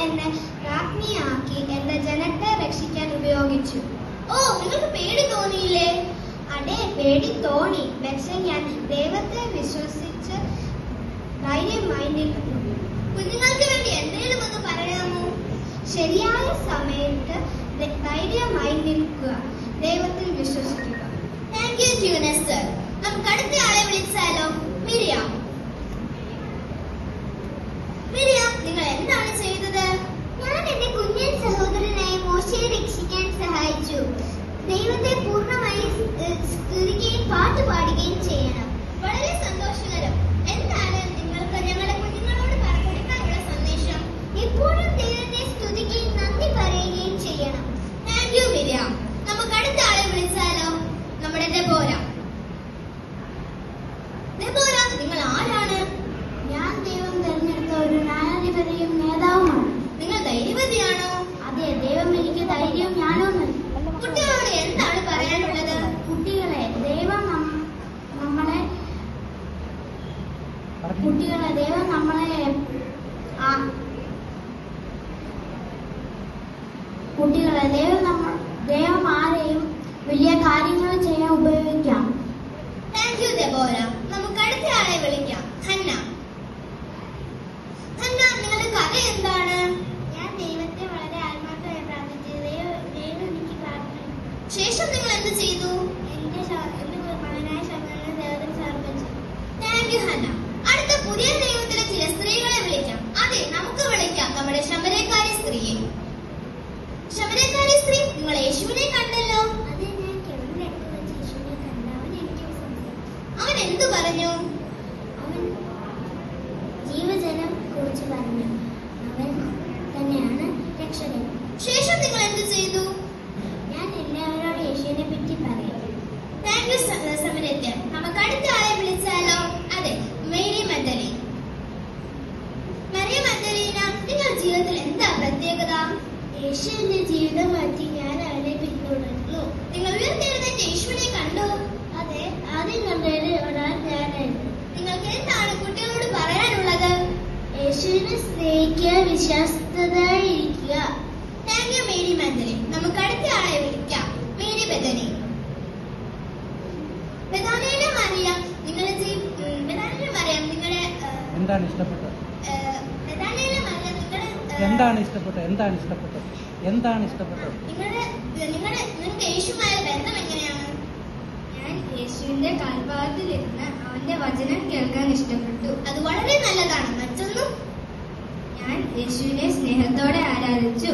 എന്നെ രാജ്ഞിയാക്കി എന്റെ ജനത്തെ രക്ഷിക്കാൻ ഉപയോഗിച്ചു. ഓ, നിങ്ങൾക്ക് പേടി തോന്നിയില്ലേ? അതെ, പേടി തോന്നി. പക്ഷെ ഞാൻ ദൈവത്തെ വിശ്വസിച്ച് ധൈര്യമായി നിൽക്കുന്നു. കുഞ്ഞുങ്ങൾക്ക് വേണ്ടി എന്തെങ്കിലും ഒന്ന് പറയാമോ? ശരിയായ സമയത്ത് ധൈര്യമായി നിൽക്കുക, ദൈവത്തിൽ വിശ്വസിക്കുക. താങ്ക് യു ട്യൂനസ് സർ. നമുക്ക് അടുത്ത ആളെ വിളിച്ചാലോ? മിരിയാം. മിരിയാം, നിങ്ങൾ എന്താണ് ചെയ്തത്? ഞാൻ എന്റെ കുഞ്ഞൻ സഹോദരനായ മോശയെ രക്ഷിക്കാൻ സഹായിച്ചു. ദൈവത്തെ പൂർണ്ണമായി സ്തുതിക്കുകയും പാട്ട് പാടുകയും ചെയ്യണം. വളരെ സന്തോഷകരം. എന്താണ് നിങ്ങൾക്ക് ഞങ്ങളുടെ കുഞ്ഞുങ്ങളോട് പറഞ്ഞുകൊടുക്കാനുള്ള സന്ദേശം? എപ്പോഴും ദൈവത്തെ സ്തുതിക്കുകയും നന്ദി പറയുകയും ചെയ്യണം. Thank you Miriam. നമുക്ക് അടുത്ത ആളെ വിളിച്ചാലോ? നമ്മുടെ ഡെബോര. ഡെബോര, നിങ്ങൾ ആരാണ്? ഞാൻ ദൈവം തെരഞ്ഞെടുത്ത ഒരു ന്യായാധിപതിയും നേതാവുമാണ്. നിങ്ങൾ ധൈര്യവതിയാണോ? അതെ, ദൈവം എനിക്ക് ധൈര്യവും ജ്ഞാനവും നൽകി. കുട്ടികളോട് എന്താണ് പറയാനുള്ളത്? കുട്ടികളെ, ദൈവം നമ്മളെ ദൈവം ആരെയും വലിയ കാര്യങ്ങൾ ചെയ്യാൻ ഉപയോഗിക്കാം. Thank you Deborah. നമുക്ക് അടുത്ത ആളെ വിളിക്കാം. ഹന്ന. ഹന്ന, നിങ്ങളുടെ കഥ എന്താണ്? ഞാൻ ദൈവത്തെ വളരെ ആത്മാർത്ഥമായി പ്രാർത്ഥിച്ചു. ദൈവം എനിക്ക് പ്രാർത്ഥന. ശേഷം നിങ്ങൾ എന്ത് ചെയ്തു? എന്റെ മകനായ ശബ്ദങ്ങളെ ദൈവത്തിന് സമർപ്പിച്ചു. Thank you Hannah. അടുത്ത പുതിയ ദൈവത്തിലെ ചില സ്ത്രീകളെ വിളിക്കാം. അതെ, നമുക്ക് വിളിക്കാം നമ്മുടെ ശമരക്കാരി സ്ത്രീയെ. ശമരക്കാരി സ്ത്രീ, നിങ്ങൾ യേശുവിനെ കണ്ടല്ലോ. അതെ, ഞാൻ കിണറിനടുത്ത് വെച്ച് യേശുവിനെ കണ്ടു. അവൻ എനിക്ക് സംസാരിച്ചു. അവൻ എന്തു പറഞ്ഞു? അവൻ ജീവജലം കുറിച്ച് പറഞ്ഞു. അവൻ തന്നെയാണ് രക്ഷകൻ. ശേഷം നിങ്ങൾ എന്ത് ചെയ്തു? ഞാൻ എല്ലാവരോടും യേശുവിനെ പറ്റി പറയും. Thank you Samaritan. നമുക്ക് അടുത്ത ആളെ വിളിച്ചാലോ? അതെ, മേരി മഗ്ദലീന. മറിയ മഗ്ദലീന, നിങ്ങൾ ജീവിതത്തിൽ എന്താ പ്രത്യേകത? യേശു എന്റെ ജീവിതം മാറ്റി. ഞാൻ അവനെ പിന്തുടർന്നു. നിങ്ങൾ ഉയർത്തെഴുന്നേറ്റ് യേശുവിനെ കണ്ടു. അതെ, ആദ്യം കണ്ടത് ഒരാൾ ഞാനായിരുന്നു. നിങ്ങൾക്ക് എന്താണ് കുട്ടികളോട് പറയാനുള്ളത്? യേശുവിനെ സ്നേഹിക്കുക, വിശ്വാസതയിലിരിക്കുക. Thank you Mary Magdalene. നമുക്ക് അടുത്ത ആളെ വിളിക്കാം. Mary Bethany. ബെഥാനിയിലെ മറിയം, ബെഥാനിയിലെ മറിയം നിങ്ങളുടെ എന്താണ് ഇഷ്ടപ്പെട്ടത്? ബെഥാനിയിലെ മറിയം എന്താണ് ഇഷ്ടപ്പെട്ടത്? നിങ്ങൾക്ക് യേശുമായ ബന്ധം എങ്ങനെയാണ്? ഞാൻ യേശുവിന്റെ കാൽഭാഗത്തിലിരുന്ന് അവന്റെ വചനം കേൾക്കാൻ ഇഷ്ടപ്പെട്ടു. അത് വളരെ നല്ലതാണ്. മറ്റൊന്നും? ഞാൻ യേശുവിനെ സ്നേഹത്തോടെ ആരാധിച്ചു.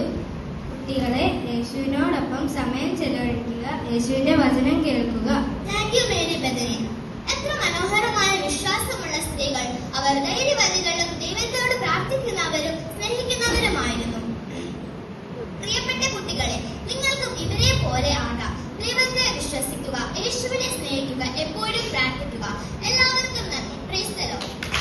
കുട്ടികളെ, യേശുവിനോടൊപ്പം സമയം ചെലവഴിക്കുക, യേശുവിന്റെ വചനം കേൾക്കുക. Thank you Mary Bethany. എത്ര മനോഹരമായ വിശ്വാസമുള്ള സ്ത്രീകൾ. അവർ ധൈര്യവതികളും ദൈവത്തോട് പ്രാർത്ഥിക്കുന്നവരും സ്നേഹിക്കുന്നവരുമായിരുന്നു. പ്രിയപ്പെട്ട കുട്ടികളെ, നിങ്ങൾക്കും ഇവരെ പോലെ ആകാം. ദൈവത്തെ വിശ്വസിക്കുക, യേശുവിനെ സ്നേഹിക്കുക, എപ്പോഴും പ്രാർത്ഥിക്കുക.